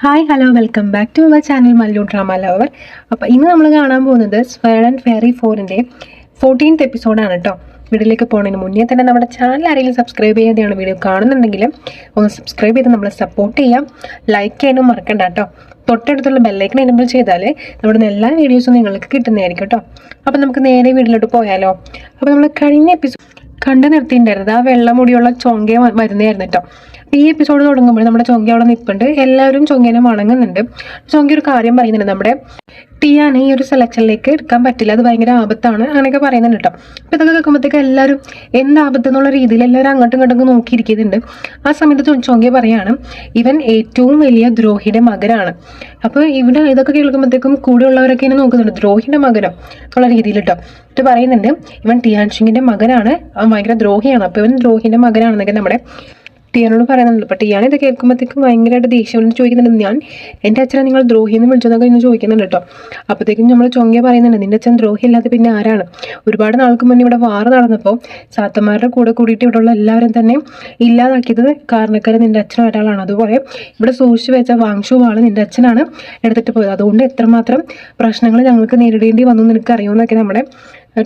Hi hello welcome back to our channel Mallu drama lover. അപ്പോൾ ഇന്ന് നമ്മൾ കാണാൻ പോകുന്നത് സ്വേഡ് ആൻഡ് ഫെയറി 4ൻ്റെ 14th എപ്പിസോഡാണ് കേട്ടോ. വീഡിയോയിലേക്ക് പോകുന്നതിന് മുന്നേ തന്നെ നമ്മുടെ ചാനൽ ആരെങ്കിലും സബ്സ്ക്രൈബ് ചെയ്യാതെയാണ് വീഡിയോ കാണുന്നുണ്ടെങ്കിൽ ഒന്ന് സബ്സ്ക്രൈബ് ചെയ്ത് നമ്മളെ സപ്പോർട്ട് ചെയ്യാം. ലൈക്ക് ചെയ്യാനും മറക്കണ്ട കേട്ടോ. തൊട്ടടുത്തുള്ള ബെല്ലൈക്കൺ എനേബിൾ ചെയ്താൽ നമ്മുടെ എല്ലാ വീഡിയോസും നിങ്ങൾക്ക് കിട്ടുന്നതായിരിക്കും കേട്ടോ. അപ്പോൾ നമുക്ക് നേരെ വീട്ടിലോട്ട് പോയാലോ. അപ്പോൾ നമ്മൾ കഴിഞ്ഞ എപ്പിസോഡ് കണ്ടു നിർത്തിയിട്ടുണ്ടായിരുന്നത് ആ വെള്ളമുടിയുള്ള ചൊങ്ക വരുന്നതായിരുന്നു കേട്ടോ. ഈ എപ്പിസോഡ് തുടങ്ങുമ്പോൾ നമ്മുടെ ചൊങ്ക അവിടെ നിൽപ്പുണ്ട്. എല്ലാവരും ചൊങ്കേനെ വണങ്ങുന്നുണ്ട്. ചൊങ്ക ഒരു കാര്യം പറയുന്നുണ്ട്, നമ്മുടെ ടിയാനെ ഈ ഒരു സെലക്ഷനിലേക്ക് എടുക്കാൻ പറ്റില്ല, അത് ഭയങ്കര ആപത്താണ് അങ്ങനെയൊക്കെ പറയുന്നുണ്ട് കേട്ടോ. അപ്പോൾ ഇതൊക്കെ കേൾക്കുമ്പോഴത്തേക്ക് എല്ലാവരും എന്താപത്ത് എന്നുള്ള രീതിയിൽ എല്ലാവരും അങ്ങോട്ടും ഇങ്ങോട്ടും നോക്കിയിരിക്കുന്നുണ്ട്. ആ സമയത്ത് ചൊങ്ക പറയാണ്, ഇവൻ ഏറ്റവും വലിയ ദ്രോഹിയുടെ മകനാണ്. അപ്പോൾ ഇവിടെ ഇതൊക്കെ കേൾക്കുമ്പോഴത്തേക്കും കൂടെയുള്ളവരൊക്കെ ഇങ്ങനെ നോക്കുന്നുണ്ട്, ദ്രോഹിയുടെ മകനോ എന്നുള്ള രീതിയിൽ കേട്ടോ. ഇത് പറയുന്നുണ്ട്, ഇവൻ ടിയാൻഷിങ്ങിൻ്റെ മകനാണ്, അവൻ ഭയങ്കര ദ്രോഹിയാണ്. അപ്പോൾ ഇവൻ ദ്രോഹിയുടെ മകനാണെന്നൊക്കെ നമ്മുടെ ടിയാനോട് പറയുന്നുണ്ട്. അപ്പോൾ ടിയാൻ ഇത് കേൾക്കുമ്പോഴത്തേക്കും ഭയങ്കരമായിട്ട് ദേഷ്യം ചോദിക്കുന്നുണ്ട്, ഞാൻ എൻ്റെ അച്ഛനെ നിങ്ങൾ ദ്രോഹി എന്ന് വിളിച്ചതൊക്കെ ഇന്ന് ചോദിക്കുന്നുണ്ട് കേട്ടോ. അപ്പോഴത്തേക്കും നമ്മൾ ചൊങ്ക പറയുന്നുണ്ട്, നിൻ്റെ അച്ഛൻ ദ്രോഹി അല്ലാതെ പിന്നെ ആരാണ്? ഒരുപാട് നാൾക്ക് മുന്നേ ഇവിടെ വാർ നടന്നപ്പോൾ സാത്തന്മാരുടെ കൂടെ കൂടിയിട്ട് ഇവിടെയുള്ള എല്ലാവരും തന്നെ ഇല്ലാതാക്കിയത് കാരണക്കാരൻ നിൻ്റെ അച്ഛനും ഒരാളാണ്. അതുപോലെ ഇവിടെ സൂക്ഷിച്ച് വെച്ച വാങ്ഷു വാള് നിൻ്റെ അച്ഛനാണ് എടുത്തിട്ട് പോയത്. അതുകൊണ്ട് എത്രമാത്രം പ്രശ്നങ്ങൾ ഞങ്ങൾക്ക് നേരിടേണ്ടി വന്നു നിനക്ക് അറിയുമെന്നൊക്കെ നമ്മുടെ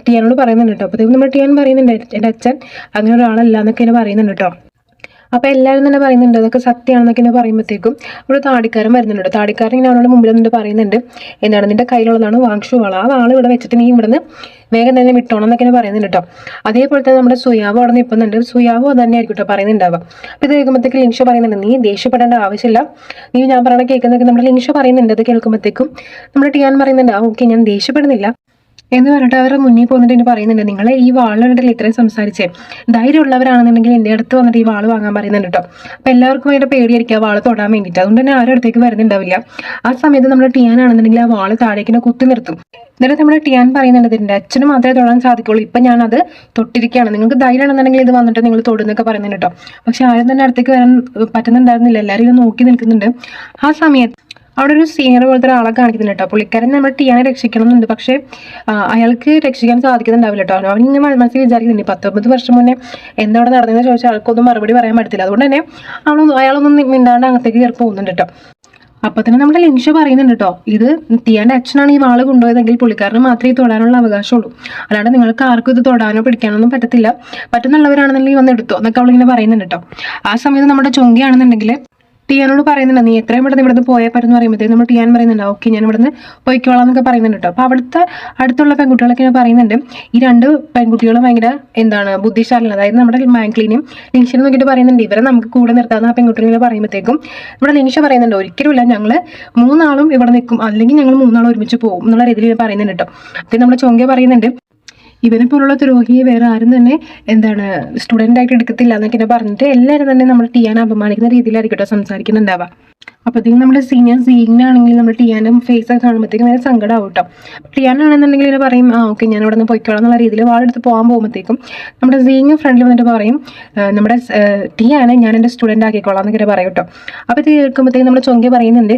ടിയാനോട് പറയുന്നുണ്ട് കേട്ടോ. അപ്പോഴത്തേക്കും നമ്മുടെ ടിയാൻ പറയുന്നുണ്ട്, എൻ്റെ അച്ഛൻ അങ്ങനെ ഒരാളല്ല എന്നൊക്കെ പറയുന്നുണ്ട് കേട്ടോ. അപ്പോൾ എല്ലാവരും തന്നെ പറയുന്നുണ്ട് അതൊക്കെ സത്യമാണെന്നൊക്കെ ഇങ്ങനെ പറയുമ്പോഴത്തേക്കും ഒരു താടിക്കാരൻ വരുന്നുണ്ട്. താടിക്കാരൻ ഇങ്ങനെ അവനോട് മുമ്പിൽ നിന്നിട്ട് പറയുന്നുണ്ട്, എന്താണ് നിന്റെ കയ്യിലുള്ളതാണ് വാങ്ഷു വാള, ആ വാള് ഇവിടെ വെച്ചിട്ട് നീ ഇവിടുന്ന് വേഗം തന്നെ വിട്ടോണം എന്നൊക്കെ പറയുന്നുണ്ട് കേട്ടോ. അതേപോലെ തന്നെ നമ്മുടെ സുയാവോ അവിടെ നിൽക്കുന്നുണ്ട്. സുയാവോ തന്നെ ആയിരിക്കും കേട്ടോ പറയുന്നുണ്ടാവുക. അപ്പോൾ ഇത് കേൾക്കുമ്പോഴത്തേക്ക് ലിങ്ഷ പറയുന്നുണ്ട്, നീ ദേഷ്യപ്പെടേണ്ട ആവശ്യമില്ല, നീ ഞാൻ പറയണ കേൾക്കുന്നതൊക്കെ നമ്മുടെ ലിങ്ഷ പറയുന്നുണ്ട്. അത് കേൾക്കുമ്പോഴത്തേക്കും നമ്മുടെ ടിയാൻ പറയുന്നുണ്ട്, ഓക്കെ ഞാൻ ദേഷ്യപ്പെടുന്നില്ല എന്ന് പറഞ്ഞിട്ട് അവരുടെ മുന്നിൽ പോന്നിട്ട് എന്നെ പറയുന്നുണ്ട്, നിങ്ങൾ ഈ വാളിനിടയിൽ ഇത്രയും സംസാരിച്ചേ, ധൈര്യമുള്ളവരാണെന്നുണ്ടെങ്കിൽ എൻ്റെ അടുത്ത് വന്നിട്ട് ഈ വാള് വാങ്ങാൻ പറയുന്നുണ്ട് കേട്ടോ. അപ്പോൾ എല്ലാവർക്കും അതിൻ്റെ പേടിയായിരിക്കും ആ വാള് തൊടാൻ വേണ്ടിയിട്ട്. അതുകൊണ്ട് തന്നെ ആരും അടുത്തേക്ക് വരുന്നുണ്ടാവില്ല. ആ സമയത്ത് നമ്മുടെ ടിയാൻ ആണെന്നുണ്ടെങ്കിൽ ആ വാള് താഴേക്കിനെ കുത്തി നിർത്തും. എന്നിട്ട് നമ്മുടെ ടിയാൻ പറയുന്നുണ്ട്, എൻ്റെ അച്ഛന് മാത്രമേ തൊടാൻ സാധിക്കുള്ളൂ, ഇപ്പം ഞാനത് തൊട്ടിരിക്കുകയാണ്, നിങ്ങൾക്ക് ധൈര്യമാണെന്നുണ്ടെങ്കിൽ ഇത് വന്നിട്ട് നിങ്ങൾ തൊടുന്നൊക്കെ പറയുന്നുണ്ട് കേട്ടോ. പക്ഷെ ആരും തന്നെ അടുത്തേക്ക് വരാൻ പറ്റുന്നുണ്ടായിരുന്നില്ല, എല്ലാവരും ഇത് നോക്കി നിൽക്കുന്നുണ്ട്. ആ സമയത്ത് അവിടെ ഒരു സീനിയർ പോലത്തെ ഒരാളെ കാണിക്കുന്നുണ്ട് കേട്ടോ. പുള്ളിക്കാരൻ നമ്മൾ ടിയാനെ രക്ഷിക്കണം എന്നുണ്ട്, പക്ഷേ അയാൾക്ക് രക്ഷിക്കാൻ സാധിക്കുന്നുണ്ടാവില്ല കേട്ടോ. അവനിങ്ങനെ മനസ്സിൽ വിചാരിക്കുന്നുണ്ട്, 19 വർഷം മുന്നേ എന്താ അവിടെ നടന്നതെന്ന് ചോദിച്ചാൽ ആൾക്കൊന്നും മറുപടി പറയാൻ പറ്റത്തില്ല. അതുകൊണ്ട് തന്നെ അയാളൊന്നും മിണ്ടാണ്ട് അങ്ങനത്തേക്ക് കയറി പോകുന്നുണ്ട് കേട്ടോ. അപ്പോൾ തന്നെ നമ്മുടെ ലിങ്ഷ പറയുന്നുണ്ട് കേട്ടോ, ഇത് ടിയാൻ്റെ അച്ഛനാണ് ഈ വാള് കൊണ്ടുപോയതെങ്കിൽ പുള്ളിക്കാരന് മാത്രമേ തൊടാനുള്ള അവകാശമുള്ളൂ, അല്ലാണ്ട് നിങ്ങൾക്ക് ആർക്കും ഇത് തൊടാനോ പിടിക്കാനോ ഒന്നും പറ്റത്തില്ല, പറ്റുന്നുള്ളവരാണെന്നുണ്ടെങ്കിൽ വന്ന് എടുത്തോ എന്നൊക്കെ അവളിങ്ങനെ പറയുന്നുണ്ട് കേട്ടോ. ആ സമയത്ത് നമ്മുടെ ചൊങ്കയാണെന്നുണ്ടെങ്കിൽ ടിയാനോട് പറയുന്നുണ്ട്, നീ എത്രയും പെട്ടെന്ന് ഇവിടുന്ന് പോയാൽ പറ്റുമെന്ന് പറയുമ്പോഴത്തേക്ക് നമ്മൾ ടിയാൻ പറയുന്നുണ്ട്, ഓക്കെ ഞാൻ ഇവിടുന്ന് പോയിക്കോളാം എന്നൊക്കെ പറയുന്നുണ്ട് കേട്ടോ. അപ്പോൾ അവിടുത്തെ അടുത്തുള്ള പെൺകുട്ടികളൊക്കെ ഞാൻ പറയുന്നുണ്ട്, ഈ രണ്ട് പെൺകുട്ടികളും ഭയങ്കര ബുദ്ധിശാലിയാണ്. അതായത് നമ്മുടെ മാങ്ക്ലിനെയും ലിങ്ഷനും നോക്കിയിട്ട് പറയുന്നുണ്ട്, ഇവരെ നമുക്ക് കൂടെ നിർത്താമെന്ന് ആ പെൺകുട്ടികളെ പറയുമ്പോഴത്തേക്കും ഇവിടെ ലിങ്ഷ പറയുന്നുണ്ട്, ഒരിക്കലുമില്ല, ഞങ്ങൾ 3 ആളും ഇവിടെ നിൽക്കും, അല്ലെങ്കിൽ ഞങ്ങൾ 3 ആളും ഒരുമിച്ച് പോകും എന്നുള്ള രീതിയിൽ പറയുന്നുണ്ട് കേട്ടോ. അപ്പോൾ നമ്മുടെ ചൊങ്ക പറയുന്നുണ്ട്, ഇവനെ പോലുള്ള ദ്രോഹിയെ വേറെ ആരും തന്നെ സ്റ്റുഡൻ്റ് ആയിട്ട് എടുക്കത്തില്ല എന്നൊക്കെ പറഞ്ഞിട്ട് എല്ലാവരും തന്നെ നമ്മൾ ടിയാനെ അപമാനിക്കുന്ന രീതിയിലായിരിക്കട്ടോ സംസാരിക്കുന്നുണ്ടാവുക. അപ്പോഴത്തേക്കും നമ്മുടെ സീനിയർ സീനിയാണെങ്കിൽ നമ്മുടെ ടിയാൻ്റെ ഫേസ് ഒക്കെ കാണുമ്പോഴത്തേക്കും വേറെ സങ്കടമാവും കേട്ടോ. ടിയാനാണെന്നുണ്ടെങ്കിൽ ഇങ്ങനെ പറയും, ഓക്കെ ഞാൻ ഇവിടെ നിന്ന് പോയിക്കോളാം എന്നുള്ള രീതിയിൽ വാളെടുത്ത് പോകാൻ പോകുമ്പോഴത്തേക്കും നമ്മുടെ സീനിയർ ഫ്രണ്ടിൽ വന്നിട്ട് പറയും, നമ്മുടെ ടിയാനെ ഞാൻ എൻ്റെ സ്റ്റുഡൻ്റ് ആക്കിക്കോളാം എന്നൊക്കെ പറയും കേട്ടോ. അപ്പോൾ ഇത് കേൾക്കുമ്പോഴത്തേക്കും നമ്മുടെ ചൊങ്ക പറയുന്നുണ്ട്,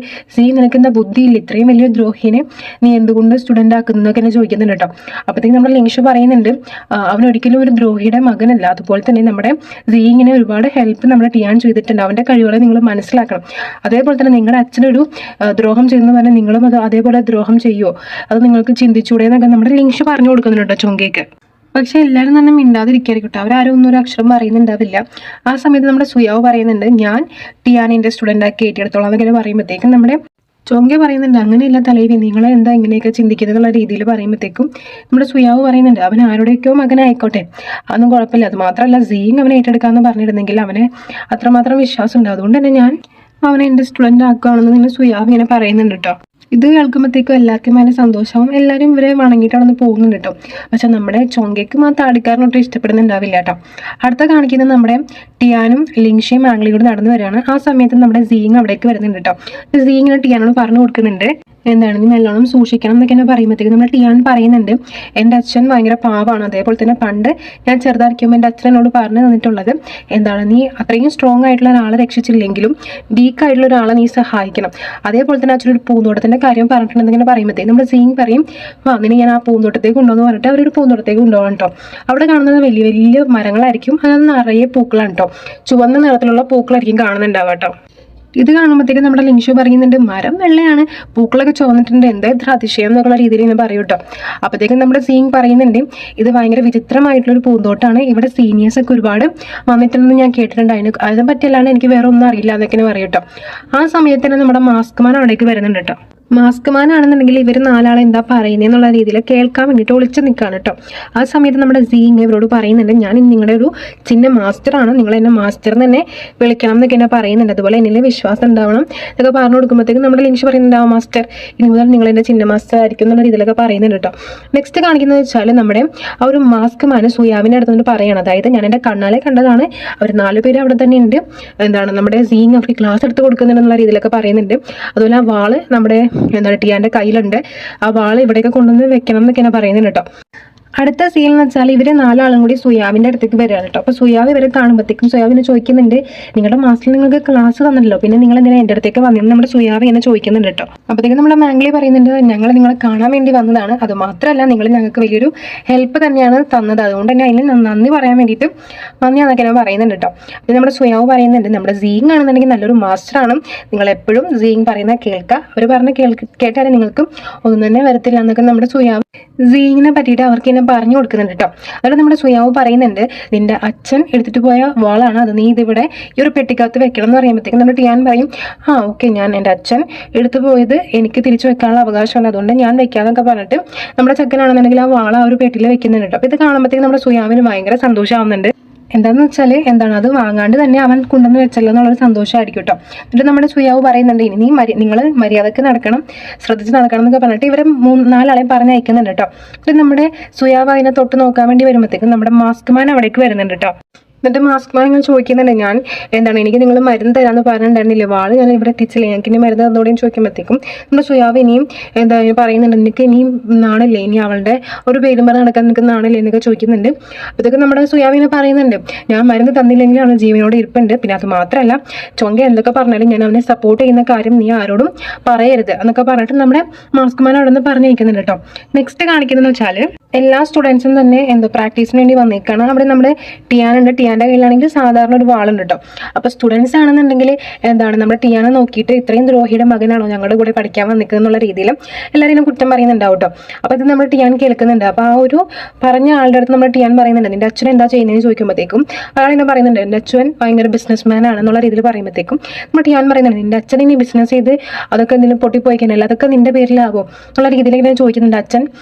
നിനക്ക് എന്താ ബുദ്ധിയില്ല, ഇത്രയും വലിയ ദ്രോഹിനെ നീ എന്തുകൊണ്ട് സ്റ്റുഡൻ്റ് ആക്കുന്നതൊക്കെ എന്നെ ചോദിക്കുന്നുണ്ട് കേട്ടോ. അപ്പോഴത്തേക്കും നമ്മുടെ ലിങ്ഷ പറയുന്നുണ്ട്, അവനൊരിക്കലും ഒരു ദ്രോഹിയുടെ മകനല്ല. അതുപോലെ തന്നെ നമ്മുടെ സീങ്ങിനെ ഒരുപാട് ഹെൽപ്പ് നമ്മുടെ ടിയാൻ ചെയ്തിട്ടുണ്ട്, അവൻ്റെ കഴിവുകളെ നിങ്ങൾ മനസ്സിലാക്കണം. അതേപോലെ തന്നെ നിങ്ങളുടെ അച്ഛനൊരു ദ്രോഹം ചെയ്യുന്ന പറഞ്ഞാൽ നിങ്ങളും അത് അതേപോലെ ദ്രോഹം ചെയ്യുമോ, അത് നിങ്ങൾക്ക് ചിന്തിച്ചൂടെ എന്നൊക്കെ നമ്മുടെ ലിങ്ഷ പറഞ്ഞു കൊടുക്കുന്നുണ്ട് ചൊങ്കയ്ക്ക്. പക്ഷെ എല്ലാവരും തന്നെ മിണ്ടാതിരിക്കായിരിക്കട്ടെ, അവരാരും ഒന്നും ഒരു അക്ഷരം പറയുന്നുണ്ടാവില്ല. ആ സമയത്ത് നമ്മുടെ സുയാവ് പറയുന്നുണ്ട്, ഞാൻ ടിയാനെ സ്റ്റുഡൻ്റ് ആക്കി ഏറ്റെടുത്തോളാം എന്നൊക്കെ പറയുമ്പോഴത്തേക്കും നമ്മുടെ ചൊങ്ക പറയുന്നുണ്ട്, അങ്ങനെയല്ല തലവി, നിങ്ങളെ എന്താ ഇങ്ങനെയൊക്കെ ചിന്തിക്കുന്നത് എന്നുള്ള രീതിയിൽ പറയുമ്പോഴത്തേക്കും നമ്മുടെ സുയാവ് പറയുന്നുണ്ട്, അവൻ ആരുടെയൊക്കെയോ മകനായിക്കോട്ടെ, അതൊന്നും കുഴപ്പമില്ല, അത് മാത്രമല്ല സീങ് അവനെ ഏറ്റെടുക്കാമെന്ന് പറഞ്ഞിരുന്നെങ്കിൽ അവനെ അത്രമാത്രം വിശ്വാസം ഉണ്ട്, അതുകൊണ്ട് തന്നെ ഞാൻ അവനെ എൻ്റെ സ്റ്റുഡൻ്റ് ആക്കുകയാണെന്ന് നിന്നെ സുയാവ് ഇങ്ങനെ പറയുന്നുണ്ട് കേട്ടോ. ഇത് കേൾക്കുമ്പോഴത്തേക്കും എല്ലാവർക്കും ഭയങ്കര സന്തോഷവും, എല്ലാവരും ഇവരെ വണങ്ങിയിട്ടാണെന്ന് പോകുന്നുണ്ട് കേട്ടോ. പക്ഷെ നമ്മുടെ ചൊങ്കയ്ക്കും ആ താടിക്കാരനൊട്ടും ഇഷ്ടപ്പെടുന്നുണ്ടാവില്ല കേട്ടോ. അടുത്ത കാണിക്കുന്നത് നമ്മുടെ ടിയാനും ലിങ്ഷയും ആംഗ്ലിയും കൂടെ നടന്നു വരികയാണ്. ആ സമയത്ത് നമ്മുടെ സീങ് അവിടേക്ക് വരുന്നുണ്ട് കേട്ടോ. സീങ്ങിനെ ടിയാനോട് പറഞ്ഞു കൊടുക്കുന്നുണ്ട്, നീ നല്ലോണം സൂക്ഷിക്കണം എന്നൊക്കെ എന്നെ പറയുമ്പോഴത്തേക്കും നമ്മൾ ടിയാൻ പറയുന്നുണ്ട്, എൻ്റെ അച്ഛൻ ഭയങ്കര പാവമാണ്, അതേപോലെ തന്നെ പണ്ട് ഞാൻ ചെറുതായിരിക്കുമ്പോൾ എൻ്റെ അച്ഛൻ എന്നോട് പറഞ്ഞു തന്നിട്ടുള്ളത് നീ അത്രയും സ്ട്രോങ് ആയിട്ടുള്ള ഒരാളെ രക്ഷിച്ചില്ലെങ്കിലും വീക്ക് ആയിട്ടുള്ള ഒരാളെ നീ സഹായിക്കണം. അതേപോലെ തന്നെ അച്ഛനൊരു പൂന്തോട്ടത്തിൻ്റെ കാര്യം പറഞ്ഞിട്ടുണ്ടെന്നിങ്ങനെ പറയുമ്പോഴത്തേക്കും നമ്മുടെ സീങ് പറയും, അങ്ങനെ ഞാൻ ആ പൂന്തോട്ടത്തേക്ക് കൊണ്ടുവന്ന് പറഞ്ഞിട്ട് അവരൊരു പൂന്തോട്ടത്തേക്ക് കൊണ്ടുപോകണം കേട്ടോ. അവിടെ കാണുന്നത് വലിയ വലിയ മരങ്ങളായിരിക്കും, അത് നിറയെ പൂക്കളാണ് കേട്ടോ, ചുവന്ന നിറത്തിലുള്ള പൂക്കളായിരിക്കും കാണുന്നുണ്ടാവുക കേട്ടോ. ഇത് കാണുമ്പോഴത്തേക്കും നമ്മുടെ ലിങ്ഷു പറയുന്നുണ്ട് മരം വെള്ളയാണ്, പൂക്കളൊക്കെ ചുവന്നിട്ടുണ്ട്, എന്താ ഇത്ര അതിശയം എന്നുള്ള രീതിയിൽ ഇങ്ങനെ പറയും കേട്ടോ. അപ്പോഴത്തേക്കും നമ്മുടെ സീങ് പറയുന്നുണ്ട് ഇത് ഭയങ്കര വിചിത്രമായിട്ടുള്ളൊരു പൂന്തോട്ടമാണ്, ഇവിടെ സീനിയേഴ്സൊക്കെ ഒരുപാട് വന്നിട്ടുണ്ടെന്ന് ഞാൻ കേട്ടിട്ടുണ്ട്, അതിനെ പറ്റിയല്ലാണ്ട് എനിക്ക് വേറെ ഒന്നും അറിയില്ല എന്നൊക്കെ പറയും കേട്ടോ. ആ സമയത്ത് തന്നെ നമ്മുടെ മാസ്ക് മാൻ അവിടേക്ക് വരുന്നുണ്ട് കേട്ടോ. മാസ്ക് മാൻ ആണെന്നുണ്ടെങ്കിൽ ഇവർ നാലാളെ എന്താ പറയുന്നതെന്നുള്ള രീതിയിൽ കേൾക്കാൻ വേണ്ടിയിട്ട് ഒളിച്ചു നിൽക്കുകയാണ് കേട്ടോ. ആ സമയത്ത് നമ്മുടെ സീങ് ഇവരോട് പറയുന്നുണ്ട് ഞാൻ നിങ്ങളുടെ ഒരു ചിന്ന മാസ്റ്ററാണ്, നിങ്ങൾ എന്നെ മാസ്റ്റർ തന്നെ വിളിക്കണം എന്നൊക്കെ എന്നെ പറയുന്നുണ്ട്, അതുപോലെ എന്നിൽ വിശ്വാസം ഉണ്ടാവണം എന്നൊക്കെ പറഞ്ഞു കൊടുക്കുമ്പോഴത്തേക്കും നമ്മുടെ ലിങ്ഷ് പറയുന്നുണ്ടാവും മാസ്റ്റർ ഇനി മുതൽ നിങ്ങൾ എൻ്റെ ചിന്ന മാസ്റ്റർ ആയിരിക്കും എന്നുള്ള രീതിയിലൊക്കെ പറയുന്നുണ്ട് കേട്ടോ. നെക്സ്റ്റ് കാണിക്കുന്നത് വെച്ചാൽ നമ്മുടെ ആ ഒരു മാസ്ക് മാൻ സുയാവിൻ്റെ അടുത്തുകൊണ്ട് പറയുകയാണ്, അതായത് ഞാൻ എൻ്റെ കണ്ണാലെ കണ്ടതാണ്, അവർ 4 പേര് അവിടെ തന്നെ ഉണ്ട്, എന്താണ് നമ്മുടെ സീങ് അവർക്ക് ക്ലാസ് എടുത്ത് കൊടുക്കുന്നുണ്ടെന്നുള്ള രീതിയിലൊക്കെ പറയുന്നുണ്ട്. അതുപോലെ ആ വാള് നമ്മുടെ എന്താണ് ടിയാൻ്റെ കയ്യിലുണ്ട്, ആ വാള് ഇവിടെയൊക്കെ കൊണ്ടുവന്ന് വെക്കണം എന്നൊക്കെയാണ് പറയുന്നത് കേട്ടോ. അടുത്ത സീൻ എന്ന് വെച്ചാൽ ഇവർ 4 ആളും കൂടി സുയാവിൻ്റെ അടുത്തേക്ക് വരികയാണ് കേട്ടോ. അപ്പോൾ സുയാവ് ഇവരെ കാണുമ്പോഴത്തേക്കും സുയാവിനെ ചോദിക്കുന്നുണ്ട് നിങ്ങളുടെ മാസ്റ്റർ നിങ്ങൾക്ക് ക്ലാസ് തന്നല്ലോ, പിന്നെ നിങ്ങൾ എന്തിനാ എൻ്റെ അടുത്തേക്ക് വന്നിരുന്നു നമ്മുടെ സുയാവ് എന്നെ ചോദിക്കുന്നുണ്ട് കേട്ടോ. അപ്പോഴത്തേക്കും നമ്മുടെ മാംഗ്ലി പറയുന്നുണ്ട് ഞങ്ങൾ നിങ്ങളെ കാണാൻ വേണ്ടി വന്നതാണ്, അത് മാത്രമല്ല നിങ്ങൾ ഞങ്ങൾക്ക് വലിയൊരു ഹെൽപ്പ് തന്നെയാണ് തന്നത്, അതുകൊണ്ട് തന്നെ അതിന് നന്ദി പറയാൻ വേണ്ടിയിട്ട് നന്ദിയാന്നൊക്കെ ഞാൻ പറയുന്നുണ്ട് കേട്ടോ. പിന്നെ നമ്മുടെ സുയാവ് പറയുന്നുണ്ട് നമ്മുടെ സീങ് ആണെന്നുണ്ടെങ്കിൽ നല്ലൊരു മാസ്റ്ററാണ്, നിങ്ങൾ എപ്പോഴും സീങ് പറയുന്ന കേൾക്കുക, അവർ പറഞ്ഞ് കേട്ടാലും നിങ്ങൾക്ക് ഒന്നും തന്നെ വരത്തില്ല എന്നൊക്കെ നമ്മുടെ സുയാവ് സീങ്ങിനെ പറ്റിയിട്ട് അവർക്ക് എന്നെ പറഞ്ഞു കൊടുക്കുന്നുണ്ട് കേട്ടോ. അതുകൊണ്ട് നമ്മുടെ സുയാവ് പറയുന്നുണ്ട് നിന്റെ അച്ഛൻ എടുത്തിട്ട് പോയ വാളാണ് അത്, നീ ഇതിവിടെ ഈ ഒരു പെട്ടിക്കകത്ത് വെക്കണം എന്ന് പറയുമ്പോഴത്തേക്കും നമ്മുടെ ടിയാൻ പറയും ഓക്കെ ഞാൻ എൻ്റെ അച്ഛൻ എടുത്തു പോയത് എനിക്ക് തിരിച്ചു വെക്കാനുള്ള അവകാശമുണ്ട്, അതുകൊണ്ട് ഞാൻ വെക്കാന്നൊക്കെ പറഞ്ഞിട്ട് നമ്മുടെ ചെക്കനാണെന്നുണ്ടെങ്കിൽ ആ വാള ആ ഒരു പെട്ടിയിൽ വെക്കുന്നുണ്ട് കേട്ടോ. അപ്പോൾ ഇത് കാണുമ്പോഴത്തേക്കും നമ്മുടെ സുയാവിന് ഭയങ്കര സന്തോഷമാവുന്നുണ്ട്. എന്താണെന്ന് വെച്ചാൽ എന്താണ് അത് വാങ്ങാണ്ട് തന്നെ അവൻ കൊണ്ടുവന്ന് വെച്ചല്ലോ എന്നുള്ളൊരു സന്തോഷമായിരിക്കും കേട്ടോ. എന്നിട്ട് നമ്മുടെ സുയാവ് പറയുന്നുണ്ട് ഇനി നിങ്ങൾ മര്യാദക്ക് നടക്കണം, ശ്രദ്ധിച്ച് നടക്കണം എന്നൊക്കെ പറഞ്ഞിട്ട് ഇവരെ 4 ആളെയും പറഞ്ഞയക്കുന്നുണ്ട് കേട്ടോ. എന്നിട്ട് നമ്മുടെ സുയാവ് അതിനെ തൊട്ട് നോക്കാൻ വേണ്ടി വരുമ്പോഴത്തേക്കും നമ്മുടെ മാസ്ക് മാൻ അവിടേക്ക് വരുന്നുണ്ട് കേട്ടോ. എന്നിട്ട് മാസ്ക് മാൻ ഇങ്ങനെ ചോദിക്കുന്നുണ്ട് ഞാൻ എന്താണ് എനിക്ക് നിങ്ങൾ മരുന്ന് തരാമെന്ന് പറഞ്ഞിട്ടുണ്ടായിരുന്നില്ലേ, വാള് ഞാൻ ഇവിടെ എത്തിച്ചില്ല, ഞങ്ങൾക്ക് ഇനി മരുന്ന് തന്നോടെയും ചോദിക്കുമ്പോഴത്തേക്കും നമ്മുടെ സുയാവ് ഇനിയും എന്താ പറയുന്നുണ്ട് നിനക്ക് ഇനിയും നാണില്ലേ, ഇനി അവളുടെ ഒരു പേരും പറഞ്ഞ് നടക്കാൻ നിനക്ക് നാണില്ലേ എന്നൊക്കെ ചോദിക്കുന്നുണ്ട്. അതൊക്കെ നമ്മുടെ സുയാവിനെ പറയുന്നുണ്ട് ഞാൻ മരുന്ന് തന്നില്ലെങ്കിൽ അവന് ജീവനോട് ഇരിപ്പുണ്ട്, പിന്നെ അത് മാത്രമല്ല ചൊങ്ക എന്തൊക്കെ പറഞ്ഞാലും ഞാൻ അവനെ സപ്പോർട്ട് ചെയ്യുന്ന കാര്യം നീ ആരോടും പറയരുത് എന്നൊക്കെ പറഞ്ഞിട്ട് നമ്മുടെ മാസ്ക് മാൻ അവിടെ നിന്ന് പറഞ്ഞിരിക്കുന്നുണ്ട് കേട്ടോ. നെക്സ്റ്റ് കാണിക്കുന്നതെന്ന് വെച്ചാൽ എല്ലാ സ്റ്റുഡൻസും തന്നെ എന്തോ പ്രാക്ടീസിന് വേണ്ടി വന്നേക്കാണ്. അവിടെ നമ്മുടെ ടിയാനുണ്ട്, ടിയാൻ്റെ കയ്യിലാണെങ്കിൽ സാധാരണ ഒരു വാളുണ്ട് കേട്ടോ. അപ്പോൾ സ്റ്റുഡൻസ് ആണെന്നുണ്ടെങ്കിൽ എന്താണ് നമ്മുടെ ടിയാനെ നോക്കിയിട്ട് ഇത്രയും ദ്രോഹിയുടെ മകനാണോ ഞങ്ങളുടെ കൂടെ പഠിക്കാൻ വന്നിരിക്കുന്നത് എന്നുള്ള രീതിയിൽ എല്ലാവരും കുറ്റം പറയുന്നുണ്ടാവും കേട്ടോ. അപ്പോൾ ഇത് നമ്മുടെ ടിയാൻ കേൾക്കുന്നുണ്ട്. അപ്പോൾ ആ ഒരു പറഞ്ഞ ആളുടെ അടുത്ത് നമ്മുടെ ടിയാൻ പറയുന്നുണ്ട് നിൻ്റെ അച്ഛൻ എന്താ ചെയ്യുന്നതെന്ന് ചോദിക്കുമ്പോഴത്തേക്കും ആളിങ്ങനെ പറയുന്നുണ്ട് എൻ്റെ അച്ഛൻ ഭയങ്കര ബിസിനസ് മാൻ ആണെന്നുള്ള രീതിയിൽ പറയുമ്പോഴത്തേക്കും നമ്മുടെ ടിയാൻ പറയുന്നുണ്ട് നിൻ്റെ അച്ഛൻ ഇനി ബിസിനസ് ചെയ്ത് അതൊക്കെ എന്തെങ്കിലും പൊട്ടിപ്പോയിക്കാനല്ല, അതൊക്കെ നിൻ്റെ പേരിലാവോ എന്നുള്ള രീതിയിൽ ഇങ്ങനെ ചോദിക്കുന്നുണ്ട്.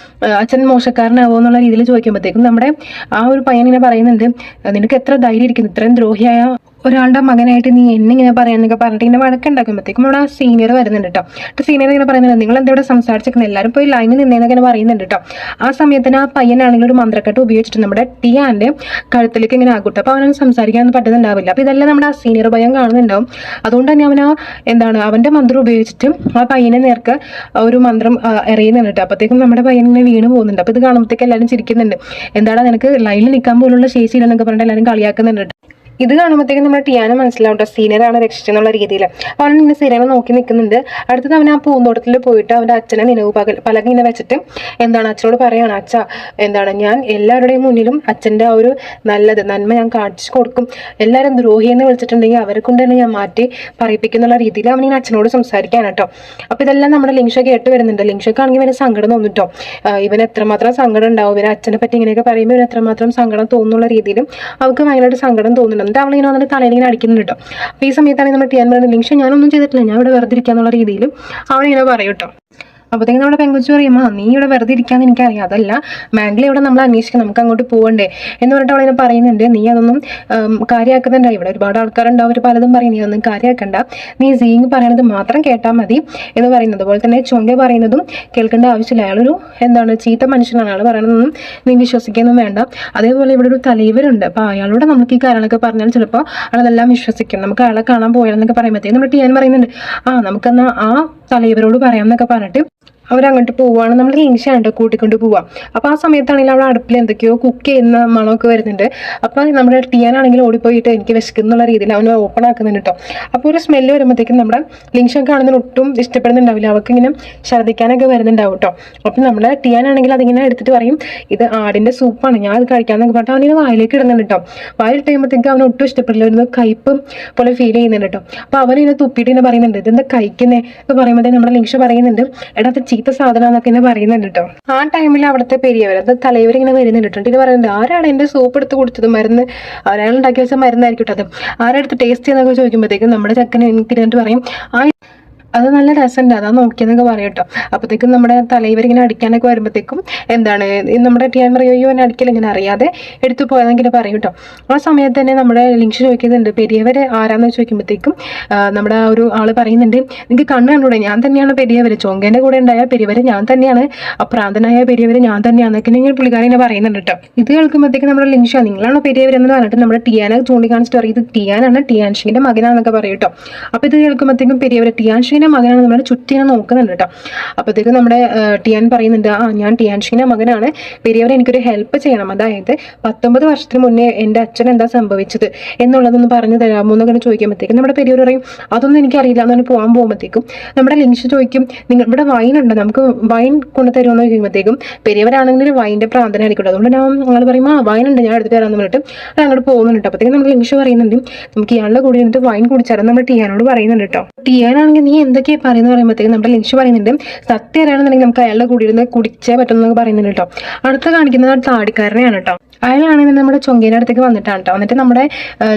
അച്ഛൻ മോശക്കാരനാവോ എന്നുള്ള രീതിയിൽ ചോദിക്കുമ്പോഴത്തേക്കും നമ്മുടെ ആ ഒരു പയ്യൻ ഇങ്ങനെ പറയുന്നുണ്ട് നിനക്ക് എത്ര ധൈര്യം ഇരിക്കുന്നു, ഇത്രയും ദ്രോഹിയായ ഒരാളുടെ മകനായിട്ട് നീ എന്നെ ഇങ്ങനെ പറയാന്നൊക്കെ പറഞ്ഞിട്ട് ഇങ്ങനെ വഴക്കുണ്ടാക്കുമ്പോഴത്തേക്കും ഇവിടെ ആ സീനിയർ വരുന്നുണ്ട് കേട്ടോ. സീനിയർ ഇങ്ങനെ പറയുന്നുണ്ട് നിങ്ങൾ എന്താ ഇവിടെ സംസാരിച്ചിരിക്കുന്നത്, എല്ലാവരും പോയി ലൈനിൽ നിന്നേന്നൊക്കെ പറയുന്നുണ്ട് കേട്ടോ. ആ സമയത്തിന് ആ പയ്യനാണെങ്കിൽ ഒരു മന്ത്രക്കെട്ട് ഉപയോഗിച്ചിട്ട് നമ്മുടെ ടിയാൻ്റെ കഴുത്തിലേക്ക് ഇങ്ങനെ ആകൂട്ടോ. അപ്പോൾ അവനൊന്നും സംസാരിക്കാനൊന്നും പറ്റുന്നുണ്ടാവില്ല. അപ്പോൾ ഇതെല്ലാം നമ്മുടെ ആ സീനിയർ പയ്യൻ കാണുന്നുണ്ടാവും. അതുകൊണ്ട് തന്നെ അവൻ എന്താണ് അവൻ്റെ മന്ത്രം ഉപയോഗിച്ചിട്ട് ആ പയ്യനെ നേർക്ക് ഒരു മന്ത്രം എറിയുന്നുണ്ട് കേട്ടോ. അപ്പോഴത്തേക്കും നമ്മുടെ പയ്യൻ ഇങ്ങനെ വീണ് പോകുന്നുണ്ട്. അപ്പോൾ ഇത് കാണുമ്പോഴത്തേക്ക് എല്ലാവരും ചിരിക്കുന്നുണ്ട്, എന്താണ് നിനക്ക് ലൈനിൽ നിൽക്കാൻ പോലുള്ള ശേഷിയില്ലെന്നൊക്കെ പറഞ്ഞിട്ട് എല്ലാവരും കളിയാക്കുന്നുണ്ട്. ഇത് കാണുമ്പോഴത്തേക്കും നമ്മുടെ ടിയാനെ മനസ്സിലാവും കേട്ടോ സീനിയറാണ് രക്ഷിച്ചെന്നുള്ള രീതിയിൽ. അപ്പോൾ അവൻ ഇങ്ങനെ സീനിയറെ നോക്കി നിൽക്കുന്നുണ്ട്. അടുത്തത് അവൻ ആ പൂന്തോട്ടത്തിൽ പോയിട്ട് അവൻ്റെ അച്ഛനെ നിലവ് പലക ഇങ്ങനെ വെച്ചിട്ട് എന്താണ് അച്ഛനോട് പറയുകയാണ് അച്ഛ എന്താണ് ഞാൻ എല്ലാവരുടെയും മുന്നിലും അച്ഛൻ്റെ ആ ഒരു നന്മ ഞാൻ കാണിച്ചു കൊടുക്കും, എല്ലാവരും ദ്രോഹിയെന്ന് വിളിച്ചിട്ടുണ്ടെങ്കിൽ അവരെ കൊണ്ട് തന്നെ ഞാൻ മാറ്റി പറയിപ്പിക്കുന്നുള്ള രീതിയിൽ അവനിങ്ങനെ അച്ഛനോട് സംസാരിക്കാൻ കേട്ടോ. അപ്പോൾ ഇതെല്ലാം നമ്മുടെ ലിങ്ഷ കേട്ട് വരുന്നുണ്ട്. ലിങ്ഷക്കാണെങ്കിൽ ഇവന് സങ്കടം തോന്നിട്ടോ, ഇവന് എത്രമാത്രം സങ്കടം ഉണ്ടാവും, ഇവന് അച്ഛനെ പറ്റി ഇങ്ങനെയൊക്കെ പറയുമ്പോൾ ഇവന് എത്രമാത്രം സങ്കടം തോന്നുന്നുള്ള രീതിയിലും അവർക്ക് ഭയങ്കരമായിട്ട് സങ്കടം തോന്നുന്നുണ്ട്. എന്നിട്ട് അവളിങ്ങനെ വന്നിട്ട് തലയിലിങ്ങനെ അടിക്കുന്നുണ്ട് കേട്ടോ. അപ്പോൾ ഈ സമയത്താണ് നമ്മൾ ടിയാൻ പറയുന്നത് ലിങ്ഷ ഞാനൊന്നും ചെയ്തിട്ടില്ല, ഞാൻ ഇവിടെ വെറുതെ ഇരിക്കാന്നുള്ള രീതിയിലും അവളിങ്ങനെ പറയും കേട്ടോ. അപ്പോഴത്തേക്കും നമ്മുടെ പെങ്കൊച്ചു പറയുമ്പോൾ നീ ഇവിടെ വെറുതെ ഇരിക്കാന്ന് എനിക്കറിയാം, അതല്ല മാംഗ്ലി ഇവിടെ നമ്മൾ അന്വേഷിക്കാം, നമുക്ക് അങ്ങോട്ട് പോകണ്ടേ എന്ന് പറഞ്ഞിട്ട് അവളിങ്ങനെ പറയുന്നുണ്ട്. നീ അതൊന്നും കാര്യമാക്കുന്നുണ്ടോ, ഇവിടെ ഒരുപാട് ആൾക്കാരുണ്ടാവും, അവർ പലതും പറയും, നീ അതൊന്നും കാര്യമാക്കണ്ട, നീ സീങ് പറയണത് മാത്രം കേട്ടാൽ മതി എന്ന് പറയുന്നത്. അതുപോലെ തന്നെ ചൊങ്ക പറയുന്നതും കേൾക്കേണ്ട ആവശ്യമില്ല, അയാളൊരു എന്താണ് ചീത്ത മനുഷ്യനാണ്, അയാൾ പറയണതൊന്നും നീ വിശ്വസിക്കൊന്നും വേണ്ട. അതേപോലെ ഇവിടെ ഒരു തലൈവരുണ്ട്, അപ്പോൾ അയാളോട് നമുക്ക് ഈ കാര്യങ്ങളൊക്കെ പറഞ്ഞാൽ ചിലപ്പോൾ അയാളെല്ലാം വിശ്വസിക്കും, നമുക്ക് അയാളെ കാണാൻ പോയാലെന്നൊക്കെ പറയുമ്പോഴത്തേക്കും നമ്മുടെ ടിയാൻ പറയുന്നുണ്ട് നമുക്കെന്നാൽ ആ തലൈവരോട് പറയാമെന്നൊക്കെ പറഞ്ഞിട്ട് അവരങ്ങോട്ട് പോവുകയാണ്. നമ്മൾ ലിങ്ഷാണ് കൂട്ടിക്കൊണ്ട് പോവുക. അപ്പോൾ ആ സമയത്താണെങ്കിൽ അവിടെ അടുപ്പിൽ എന്തൊക്കെയോ കുക്ക് ചെയ്യുന്ന മണമൊക്കെ വരുന്നുണ്ട്. അപ്പോൾ നമ്മുടെ ടിയാനാണെങ്കിൽ ഓടിപ്പോയിട്ട് എനിക്ക് വിശക്കുന്നുള്ള രീതിയിൽ അവന് ഓപ്പൺ ആക്കുന്നുണ്ട് കേട്ടോ. അപ്പോൾ ഒരു സ്മെല്ല് വരുമ്പോഴത്തേക്കും നമ്മുടെ ലിങ്ഷൊക്കെ കാണുന്നതിന് ഒട്ടും ഇഷ്ടപ്പെടുന്നുണ്ടാവില്ല. അവർക്ക് ഇങ്ങനെ ഛർദ്ദിക്കാനൊക്കെ വരുന്നുണ്ടാവും കേട്ടോ. അപ്പം നമ്മുടെ ടിയാനാണെങ്കിൽ അതിങ്ങനെ എടുത്തിട്ട് പറയും, ഇത് ആടിൻ്റെ സൂപ്പാണ്, ഞാൻ അത് കഴിക്കാമെന്നൊക്കെ പറഞ്ഞിട്ട് അവനിങ്ങനെ വായിലേക്ക് ഇടുന്നുണ്ട് കേട്ടോ. വായിൽ കഴിയുമ്പോഴത്തേക്കും അവന് ഒട്ടും ഇഷ്ടപ്പെടില്ല, ഒരു കയ്പ്പ് പോലെ ഫീൽ ചെയ്യുന്നുണ്ട് കേട്ടോ. അപ്പോൾ അവനിങ്ങനെ തുപ്പിയിട്ട് ഇങ്ങനെ പറയുന്നുണ്ട്, ഇതെന്താ കഴിക്കുന്നേ എന്ന് പറയുമ്പോഴത്തേക്കും നമ്മുടെ ലിങ്ഷ പറയുന്നുണ്ട്, എടാ അത് ചീത്ത സാധനം എന്നൊക്കെ ഇങ്ങനെ പറയുന്നുണ്ട് കേട്ടോ. ആ ടൈമിൽ അവിടുത്തെ പെരിയവർ അത് തലവർ ഇങ്ങനെ വരുന്നുണ്ട് കേട്ടോ. ഇത് പറയുന്നുണ്ട്, ആരാണ് എൻ്റെ സൂപ്പ് എടുത്ത് കുടിച്ചത്, മരുന്ന് ഒരാൾ ഉണ്ടാക്കി വെച്ച മരുന്നായിരിക്കും കേട്ടോ. അത് ആരെടുത്ത് ടേസ്റ്റ് ചെയ്യുന്നൊക്കെ ചോദിക്കുമ്പോഴത്തേക്കും നമ്മുടെ ചക്കന് തിരിഞ്ഞിട്ട് പറയും, അത് നല്ല രസമുണ്ട്, അതാ നോക്കിയെന്നൊക്കെ പറയും കേട്ടോ. അപ്പോഴത്തേക്കും നമ്മുടെ തലയിവരിങ്ങനെ അടിക്കാനൊക്കെ വരുമ്പോഴത്തേക്കും എന്താണ് നമ്മുടെ ടിയാൻ പറയുകയോ എന്നെ അടിക്കൽ ഇങ്ങനെ അറിയാതെ എടുത്തു പോയതെങ്കിലും പറയും കേട്ടോ. ആ സമയത്ത് തന്നെ നമ്മുടെ ലിങ്ഷ് ചോദിക്കുന്നുണ്ട്, പെരിയവർ ആരാന്ന് ചോദിക്കുമ്പോഴത്തേക്കും നമ്മുടെ ഒരു ആൾ പറയുന്നുണ്ട്, നിങ്ങൾക്ക് കണ്ണ് കണ്ടൂടെ, ഞാൻ തന്നെയാണ് പെരിയവർ, ചൊങ്കേൻ്റെ കൂടെ ഉണ്ടായ പെരിയവർ ഞാൻ തന്നെയാണ്, പ്രാന്തനായ പെരിയവർ ഞാൻ തന്നെയാണെന്നൊക്കെ ഇങ്ങനെ പുള്ളിക്കാരിനെ പറയുന്നുണ്ട് കേട്ടോ. ഇത് കേൾക്കുമ്പോഴത്തേക്കും നമ്മുടെ ലിങ്ഷ, നിങ്ങളാണോ പെരിയവർ എന്ന് പറഞ്ഞിട്ട് നമ്മുടെ ടിയാനെ ചൂണ്ടിക്കാണിച്ചിട്ട് പറയും, ഇത് ടിയാനാണ്, ടിയാൻഷിൻ്റെ മകനാണെന്നൊക്കെ പറയും കേട്ടോ. അപ്പോൾ ഇത് കേൾക്കുമ്പോഴത്തേക്കും പെരിയവർ ടിയാൻഷിൻ്റെ മകനാണ് നമ്മുടെ ചുറ്റിനെ നോക്കുന്നുണ്ട് കേട്ടോ. അപ്പോഴത്തേക്കും നമ്മുടെ ടിയാൻ പറയുന്നുണ്ട്, ഞാൻ ടിയാൻഷിൻ്റെ മകനാണ്, പെരിയവർ എനിക്കൊരു ഹെൽപ്പ് ചെയ്യണം, അതായത് 19 വർഷത്തിന് മുന്നേ എൻ്റെ അച്ഛൻ എന്താ സംഭവിച്ചത് എന്നുള്ളതൊന്ന് പറഞ്ഞു തരാമോ എന്നൊക്കെ ചോദിക്കുമ്പോഴത്തേക്കും നമ്മുടെ പെരിയവർ പറയും, അതൊന്നും എനിക്കറിയില്ല എന്നാണ് പോകാൻ പോകുമ്പോഴത്തേക്കും നമ്മുടെ ലിങ്ഷ് ചോദിക്കും, നിങ്ങൾ ഇവിടെ വൈൻ ഉണ്ടോ, നമുക്ക് വൈൻ കൊണ്ടു തരുമെന്ന് ചോദിക്കുമ്പോഴത്തേക്കും പെരിയവരാണെങ്കിൽ വൈൻ്റെ പ്രാന്തനായിരിക്കും. അതുകൊണ്ട് ഞങ്ങൾ പറയും, വൈൻ ഉണ്ട്, ഞാൻ എടുത്ത് തരാമെന്ന് പറഞ്ഞിട്ട് അത് അങ്ങോട്ട് പോകുന്നുണ്ട്. അപ്പോഴത്തേക്കും നമ്മുടെ ലിങ്ഷ് പറയുന്നുണ്ട്, നമുക്ക് ഇയാളുടെ കൂടെ ഇരുന്നിട്ട് വൈൻ കുടിച്ചാലും നമ്മുടെ ടിയാനോട് പറയുന്നുണ്ട് കേട്ടോ. ടിയാനാണെങ്കിൽ നീ എന്തൊക്കെയാണ് പറയുന്നത് പറയുമ്പോഴത്തേക്കും നമ്മുടെ ലിങ്ഷ് പറയുന്നുണ്ട്, സത്യം അറിയണമെന്നുണ്ടെങ്കിൽ നമുക്ക് അയാളുടെ കൂടെ ഇരുന്ന് കുടിച്ചേ പറ്റുമെന്നൊക്കെ പറയുന്നുണ്ട് കേട്ടോ. അടുത്ത കാണിക്കുന്നത് താടിക്കാരനെയാണ് കേട്ടോ. അയാളാണെങ്കിൽ നമ്മുടെ ചൊങ്കേൻ്റെ അടുത്തേക്ക് വന്നിട്ടാണ് കേട്ടോ. എന്നിട്ട് നമ്മുടെ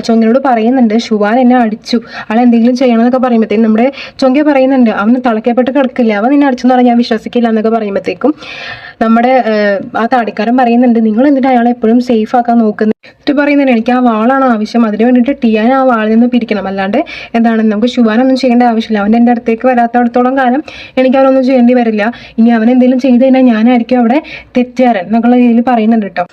ചൊങ്കനോട് പറയുന്നുണ്ട്, ഷുവാൻ എന്നെ അടിച്ചു, ആൾ എന്തെങ്കിലും ചെയ്യണമെന്നൊക്കെ പറയുമ്പോഴത്തേക്കും നമ്മുടെ ചൊങ്ക പറയുന്നുണ്ട്, അവന് തളക്കപ്പെട്ട് കിടക്കില്ല, അവൻ നിന്നെ അടിച്ചെന്ന് പറഞ്ഞാൽ ഞാൻ വിശ്വസിക്കില്ല എന്നൊക്കെ പറയുമ്പോഴത്തേക്കും നമ്മുടെ ആ താടിക്കാരൻ പറയുന്നുണ്ട്, നിങ്ങൾ എന്തിനാ അയാളെ എപ്പോഴും സേഫ് ആക്കാൻ നോക്കുന്നത്? എന്നിട്ട് പറയുന്നുണ്ട്, എനിക്ക് ആ വാളാണ് ആവശ്യം, അതിന് വേണ്ടിയിട്ട് ടിയാൻ ആ വാളിൽ നിന്ന് പിരിക്കണം, അല്ലാണ്ട് എന്താണ് നമുക്ക് ഷുവാനൊന്നും ചെയ്യേണ്ട ആവശ്യമില്ല, അവൻ എൻ്റെ അടുത്തേക്ക് വരാത്തടത്തോളം കാലം എനിക്ക് അവനൊന്നും ചെയ്യേണ്ടി വരില്ല, ഇനി അവൻ എന്തെങ്കിലും ചെയ്ത് കഴിഞ്ഞാൽ ഞാനായിരിക്കും അവിടെ തെറ്റുകാരൻ എന്നൊക്കെയുള്ള രീതിയിൽ പറയുന്നുണ്ട് കേട്ടോ.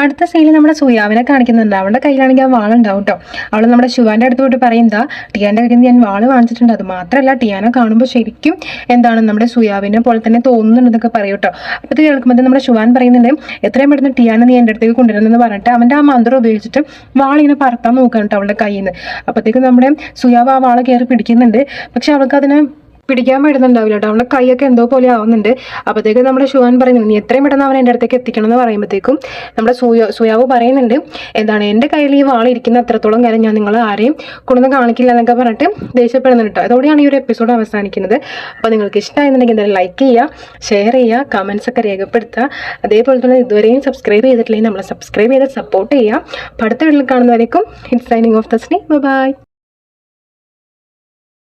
അടുത്ത സീനിൽ നമ്മുടെ സുയാവിനെ കാണിക്കുന്നുണ്ട്. അവളുടെ കയ്യിലാണെങ്കിൽ ആ വാളുണ്ടാവും കേട്ടോ. അവൾ നമ്മുടെ ശിവാന്റെ അടുത്ത് പോയിട്ട് പറയുന്നതാ, ടിയാൻ്റെ കയ്യിൽ നിന്ന് ഞാൻ വാള് വാങ്ങിച്ചിട്ടുണ്ട്, അത് മാത്രമല്ല ടിയാനെ കാണുമ്പോൾ ശരിക്കും എന്താണ് നമ്മുടെ സുയാവിനെ പോലെ തന്നെ തോന്നുന്നുണ്ടെന്നൊക്കെ പറയും കേട്ടോ. അപ്പോൾ ഇത് കേൾക്കുമ്പോൾ നമ്മുടെ ശിവാൻ പറയുന്നുണ്ട്, എത്രയും പെട്ടെന്ന് ടിയാനെ നീ എൻ്റെ അടുത്തേക്ക് കൊണ്ടുവരുന്നെന്ന് പറഞ്ഞിട്ട് അവൻ്റെ ആ മന്ത്രം ഉപയോഗിച്ചിട്ട് വാളിങ്ങനെ പറത്താൻ നോക്കാൻ കേട്ടോ അവളുടെ കയ്യിൽ നിന്ന്. അപ്പോഴത്തേക്കും നമ്മുടെ സുയാവ് ആ വാള് കയറി പിടിക്കുന്നുണ്ട്. പക്ഷെ അവൾക്ക് അതിനെ പിടിക്കാൻ പറ്റുന്നുണ്ടാവില്ല കേട്ടോ. അവളുടെ കൈയൊക്കെ എന്തോ പോലെ ആവുന്നുണ്ട്. അപ്പോഴത്തേക്കും നമ്മുടെ ശിവാൻ പറയുന്നുണ്ട്, നീ എത്രയും പെട്ടെന്ന് അവൻ എൻ്റെ അടുത്തേക്ക് എത്തിക്കണം എന്ന് പറയുമ്പോഴത്തേക്കും നമ്മുടെ സുയാവ് പറയുന്നുണ്ട്, എന്താണ് എൻ്റെ കയ്യിൽ ഈ വാൾ ഇരിക്കുന്ന അത്രത്തോളം കാര്യം ഞാൻ നിങ്ങൾ ആരെയും കൊണ്ടൊന്നും കാണിക്കില്ല എന്നൊക്കെ പറഞ്ഞിട്ട് ദേഷ്യപ്പെടുന്നുണ്ട് കേട്ടോ. അതോടെയാണ് ഈ ഒരു എപ്പിസോഡ് അവസാനിക്കുന്നത്. അപ്പോൾ നിങ്ങൾക്ക് ഇഷ്ടമായിരുന്നുണ്ടെങ്കിൽ എന്തായാലും ലൈക്ക് ചെയ്യുക, ഷെയർ ചെയ്യുക, കമൻസ് ഒക്കെ രേഖപ്പെടുത്തുക. അതേപോലെ തന്നെ ഇതുവരെയും സബ്സ്ക്രൈബ് ചെയ്തിട്ടില്ലെങ്കിൽ നമ്മളെ സബ്സ്ക്രൈബ് ചെയ്ത് സപ്പോർട്ട് ചെയ്യുക. അപ്പോൾ അടുത്ത വീട്ടിൽ കാണുന്നവരേക്കും it's signing off Tasni, by.